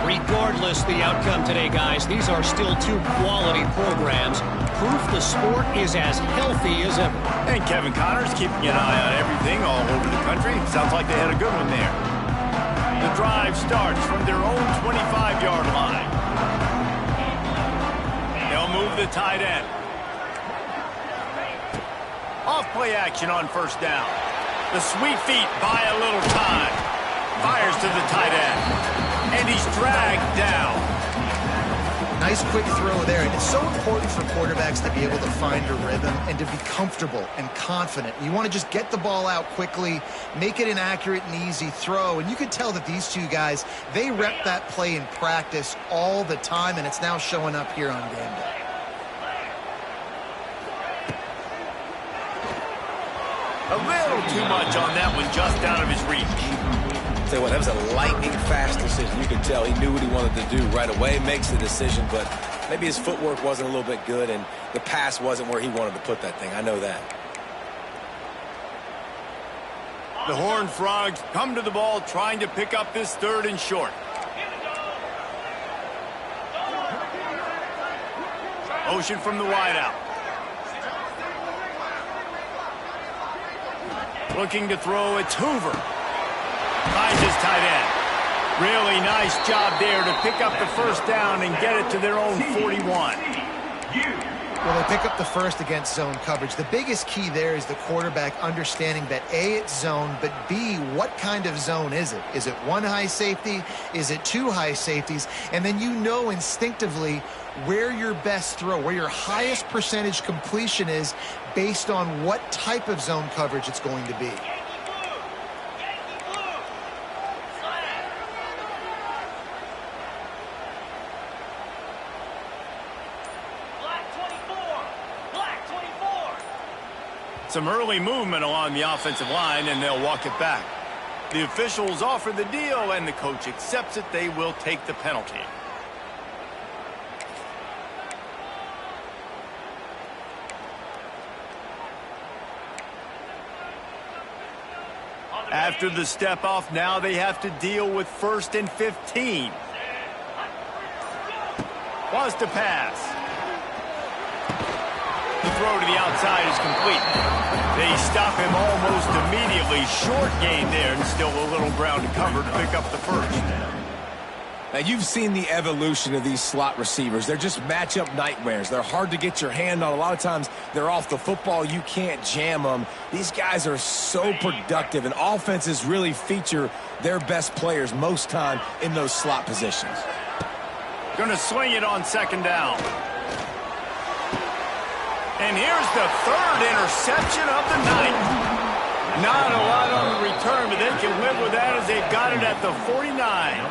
Regardless the outcome today, guys, these are still 2 quality programs. Proof the sport is as healthy as ever. And Kevin Connors keeping an eye on everything all over the country. Sounds like they had a good one there. The drive starts from their own 25-yard line. They'll move the tight end. Off play action on 1st down. The sweet feet buy a little time. Fires to the tight end. And he's dragged down. Nice quick throw there, and it's so important for quarterbacks to be able to find a rhythm and to be comfortable and confident. You want to just get the ball out quickly, make it an accurate and easy throw, and you can tell that these 2 guys, they rep that play in practice all the time, and it's now showing up here on game day. A little too much on that one, just out of his reach. Tell you what, that was a lightning fast decision. You could tell he knew what he wanted to do right away, makes the decision, but Maybe his footwork wasn't a little bit good, and the pass wasn't where he wanted to put that thing. I know that. The Horned Frogs come to the ball trying to pick up this 3rd and short. Motion from the wideout. Looking to throw, it's Hoover. Finds his tight end. Really nice job there to pick up the first down and get it to their own 41. Well, they pick up the first against zone coverage. The biggest key there is the quarterback understanding that A, it's zone, but B, what kind of zone is it? Is it 1 high safety? Is it 2 high safeties? And then you know instinctively where your best throw, where your highest percentage completion is based on what type of zone coverage it's going to be. Some early movement along the offensive line, and they'll walk it back. The officials offer the deal, and the coach accepts it. They will take the penalty. After the step off, now they have to deal with 1st and 15. Wants to pass. The throw to the outside is complete. They stop him almost immediately. Short gain there, and still a little ground to cover to pick up the first. Now, you've seen the evolution of these slot receivers. They're just matchup nightmares. They're hard to get your hand on. A lot of times, they're off the football. You can't jam them. These guys are so productive, and offenses really feature their best players most time in those slot positions. Going to swing it on 2nd down. And here's the 3rd interception of the night. Not a lot on the return, but they can live with that as they've got it at the 49.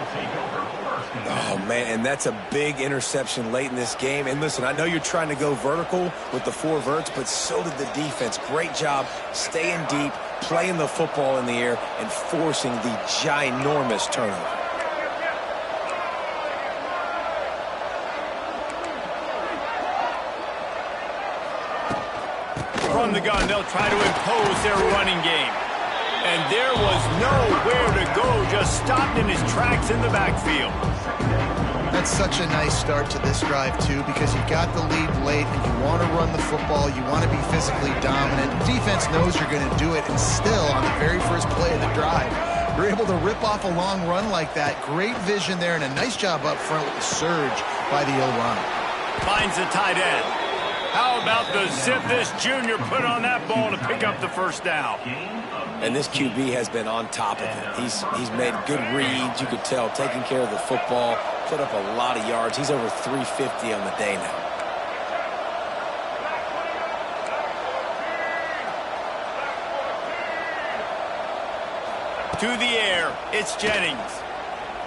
Oh, man, and that's a big interception late in this game. And listen, I know you're trying to go vertical with the 4 verts, but so did the defense. Great job staying deep, playing the football in the air, and forcing the ginormous turnover. From the gun, they'll try to impose their running game. And there was nowhere to go, just stopped in his tracks in the backfield. That's such a nice start to this drive, too, because you got the lead late and you want to run the football. You want to be physically dominant. The defense knows you're going to do it, and still, on the very first play of the drive, you're able to rip off a long run like that. Great vision there, and a nice job up front with the surge by the O-line. Finds the tight end. How about the zip this junior put on that ball to pick up the first down? And this QB has been on top of it. He's made good reads, you could tell, taking care of the football, put up a lot of yards. He's over 350 on the day now. To the air, it's Jennings.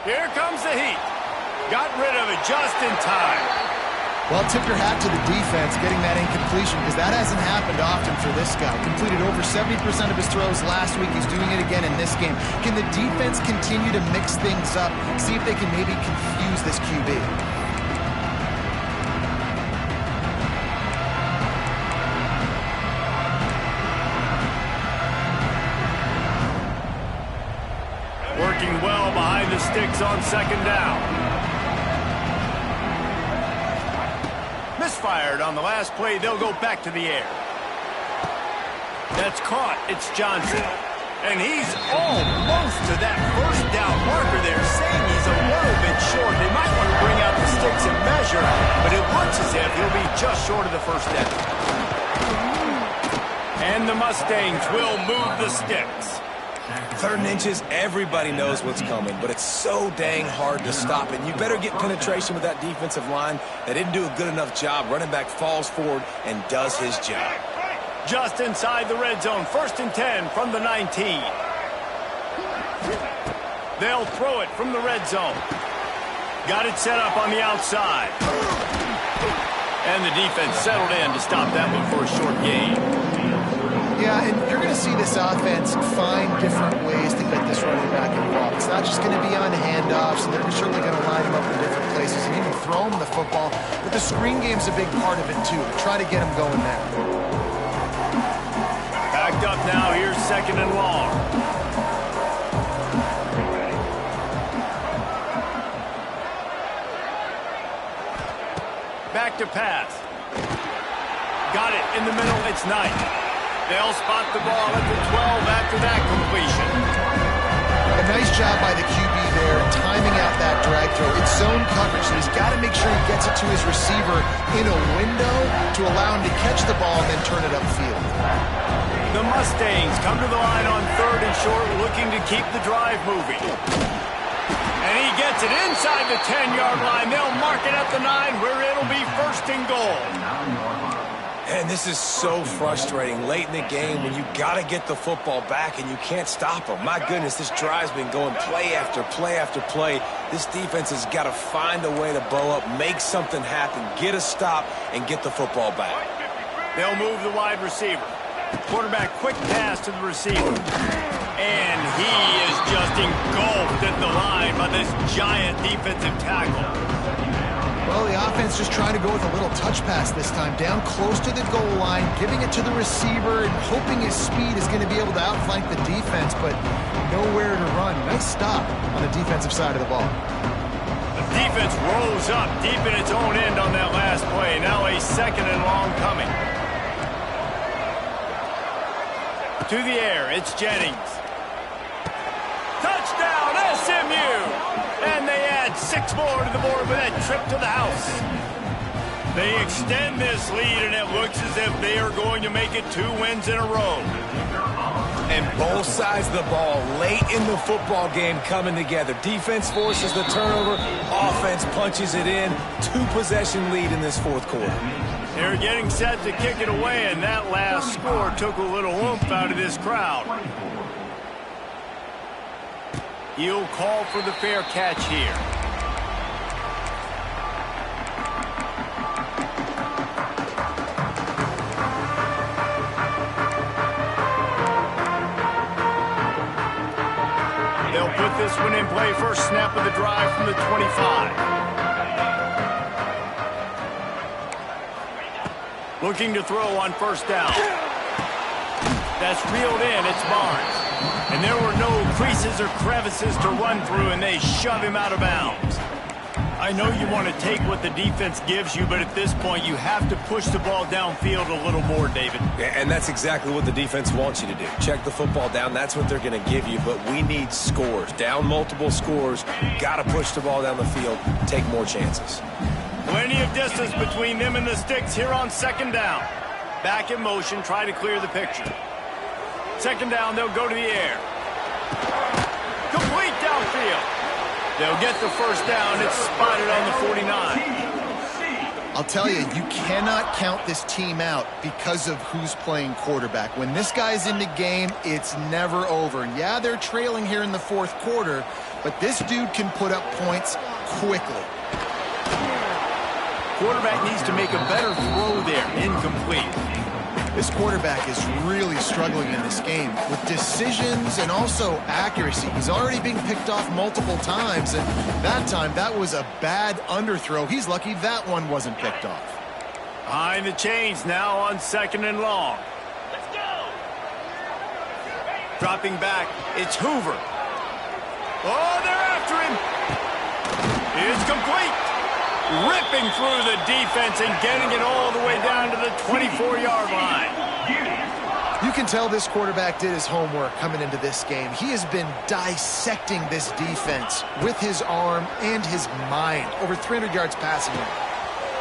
Here comes the heat. Got rid of it just in time. Well, tip your hat to the defense getting that incompletion, because that hasn't happened often for this guy. Completed over 70% of his throws last week. He's doing it again in this game. Can the defense continue to mix things up, see if they can maybe confuse this QB? Working well behind the sticks on 2nd down. Misfired on the last play. They'll go back to the air. That's caught. It's Johnson. And he's almost to that first down marker there, saying he's a little bit short. They might want to bring out the sticks and measure, but it looks as if he'll be just short of the first down. And the Mustangs will move the sticks. 3rd and inches, everybody knows what's coming, but it's so dang hard to stop it. You better get penetration with that defensive line. They didn't do a good enough job. Running back falls forward and does his job. Just inside the red zone, 1st and 10 from the 19. They'll throw it from the red zone. Got it set up on the outside. And the defense settled in to stop that one for a short gain. Yeah, and you're going to see this offense find different ways to get this running back involved. It's not just going to be on handoffs, and they're certainly going to line him up in different places and even throw him home the football, but the screen game's a big part of it too. Try to get him going there. Backed up now. Here's 2nd and long. Back to pass. Got it in the middle. It's Knight. They'll spot the ball at the 12 after that completion. A nice job by the QB there, timing out that drag throw. It's zone coverage, so he's got to make sure he gets it to his receiver in a window to allow him to catch the ball and then turn it upfield. The Mustangs come to the line on 3rd and short, looking to keep the drive moving. And he gets it inside the 10-yard line. They'll mark it at the 9, where it'll be 1st and goal. And this is so frustrating late in the game when you got to get the football back and you can't stop them. My goodness, this drive's been going play after play after play. This defense has got to find a way to bow up, make something happen, get a stop, and get the football back. They'll move the wide receiver. Quarterback, quick pass to the receiver. And he is just engulfed at the line by this giant defensive tackle. Well, the offense just trying to go with a little touch pass this time, down close to the goal line, giving it to the receiver and hoping his speed is going to be able to outflank the defense, but nowhere to run. Nice stop on the defensive side of the ball. The defense rose up deep in its own end on that last play. Now a 2nd and long coming. To the air, it's Jennings. Touchdown, SMU! And they add 6 more to the board with that trip to the house. They extend this lead, and it looks as if they are going to make it 2 wins in a row. And both sides of the ball late in the football game coming together. Defense forces the turnover. Offense punches it in. 2-possession lead in this 4th quarter. They're getting set to kick it away, and that last score took a little oomph out of this crowd. He'll call for the fair catch here. They'll put this one in play. First snap of the drive from the 25. Looking to throw on 1st down. That's reeled in. It's Barnes. And there were no creases or crevices to run through, and they shove him out of bounds. I know you want to take what the defense gives you, but at this point, you have to push the ball downfield a little more, David. And that's exactly what the defense wants you to do. Check the football down. That's what they're going to give you, but we need scores. Down multiple scores. Got to push the ball down the field. Take more chances. Plenty of distance between them and the sticks here on 2nd down. Back in motion, try to clear the picture. 2nd down, they'll go to the air. Complete downfield. They'll get the 1st down. It's spotted on the 49. I'll tell you, you cannot count this team out because of who's playing quarterback. When this guy's in the game, it's never over. Yeah, they're trailing here in the 4th quarter, but this dude can put up points quickly. Quarterback needs to make a better throw there. Incomplete. This quarterback is really struggling in this game with decisions and also accuracy. He's already being picked off multiple times, and that time, that was a bad underthrow. He's lucky that one wasn't picked off. Behind the chains now on 2nd and long. Let's go! Dropping back, it's Hoover. Oh, they're after him. It's complete. Ripping through the defense and getting it all the way down to the 24-yard line. You can tell this quarterback did his homework coming into this game. He has been dissecting this defense with his arm and his mind. Over 300 yards passing him.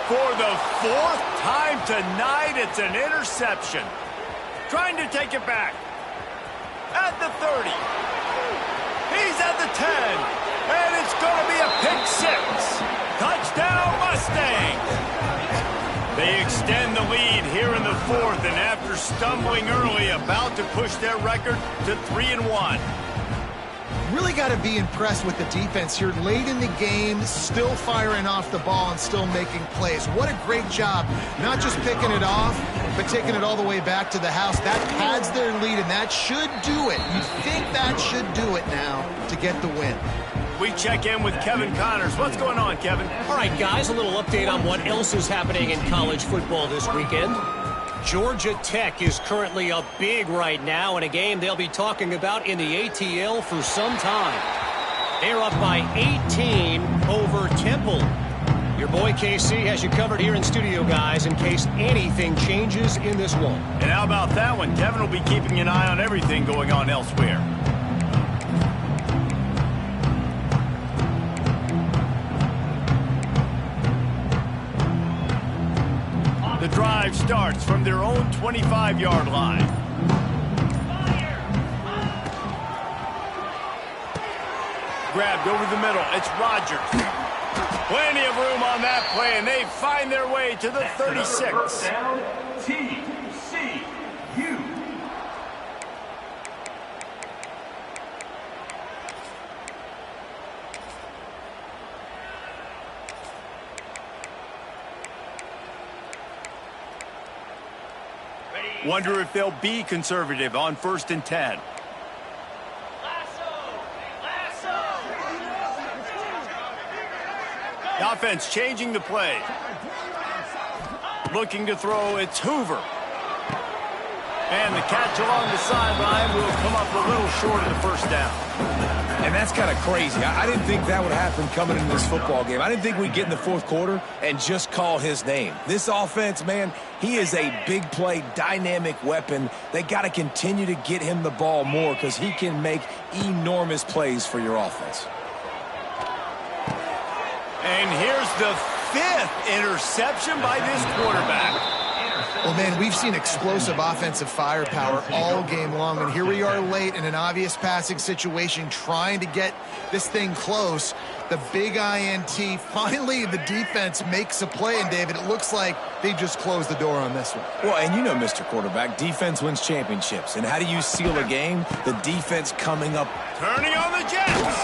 For the 4th time tonight, it's an interception. Trying to take it back. At the 30. He's at the 10. And it's going to be a pick 6. Touchdown, Mustangs! They extend the lead here in the 4th, and after stumbling early, about to push their record to 3-1. Really got to be impressed with the defense here late in the game, still firing off the ball and still making plays. What a great job, not just picking it off, but taking it all the way back to the house. That pads their lead, and that should do it. You think that should do it now to get the win. We check in with Kevin Connors. What's going on, Kevin? All right, guys, a little update on what else is happening in college football this weekend. Georgia Tech is currently up big right now in a game they'll be talking about in the ATL for some time. They're up by 18 over Temple. Your boy KC has you covered here in studio, guys, in case anything changes in this one. And how about that one? Kevin will be keeping an eye on everything going on elsewhere. The drive starts from their own 25-yard line. Grabbed over the middle. It's Rodgers. Plenty of room on that play, and they find their way to the 36. First down, TCU. Wonder if they'll be conservative on 1st and 10. The offense changing the play. Looking to throw, it's Hoover. And the catch along the sideline will come up a little short of the first down. And that's kind of crazy. I didn't think that would happen coming into this football game. I didn't think we'd get in the fourth quarter and just call his name. This offense, man, he is a big play, dynamic weapon. They got to continue to get him the ball more because he can make enormous plays for your offense. And here's the 5th interception by this quarterback. Well, man, we've seen explosive offensive firepower all game long, and here we are late in an obvious passing situation trying to get this thing close. The big INT, finally the defense makes a play, and David, it looks like they just closed the door on this one. Well, and you know, Mr. Quarterback, defense wins championships. And how do you seal a game? The defense coming up. Turning on the Jets.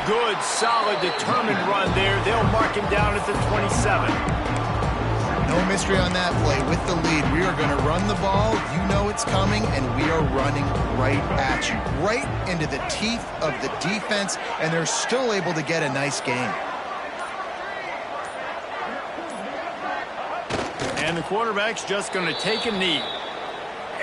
Good, solid, determined run there. They'll mark him down at the 27. No mystery on that play. With the lead, we are going to run the ball. You know it's coming, and we are running right at you, right into the teeth of the defense, and they're still able to get a nice game. And the quarterback's just going to take a knee.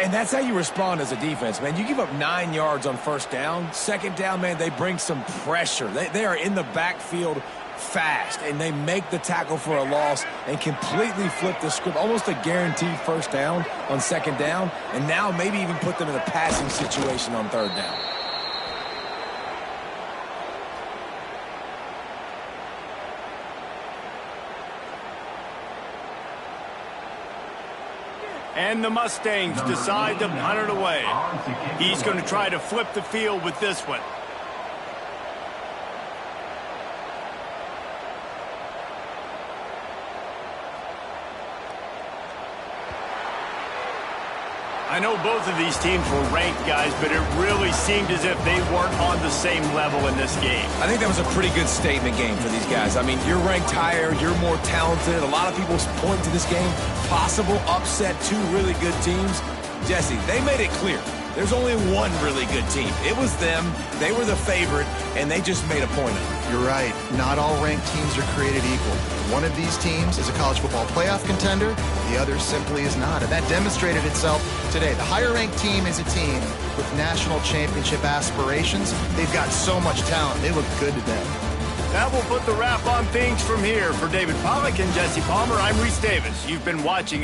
And that's how you respond as a defense, man. You give up 9 yards on first down. Second down, man, they bring some pressure. They are in the backfield fast, and they make the tackle for a loss and completely flip the script. Almost a guaranteed first down on second down, and now maybe even put them in a passing situation on third down. And the Mustangs decide to punt it away. He's going to try to flip the field with this one. I know both of these teams were ranked, guys, but it really seemed as if they weren't on the same level in this game. I think that was a pretty good statement game for these guys. I mean, you're ranked higher, you're more talented. A lot of people point to this game, possible upset, 2 really good teams. Jesse, they made it clear. There's only one really good team. It was them. They were the favorite, and they just made a point of it. You're right. Not all ranked teams are created equal. One of these teams is a college football playoff contender. The other simply is not. And that demonstrated itself today. The higher-ranked team is a team with national championship aspirations. They've got so much talent. They look good today. That will put the wrap on things from here. For David Pollack and Jesse Palmer, I'm Reese Davis. You've been watching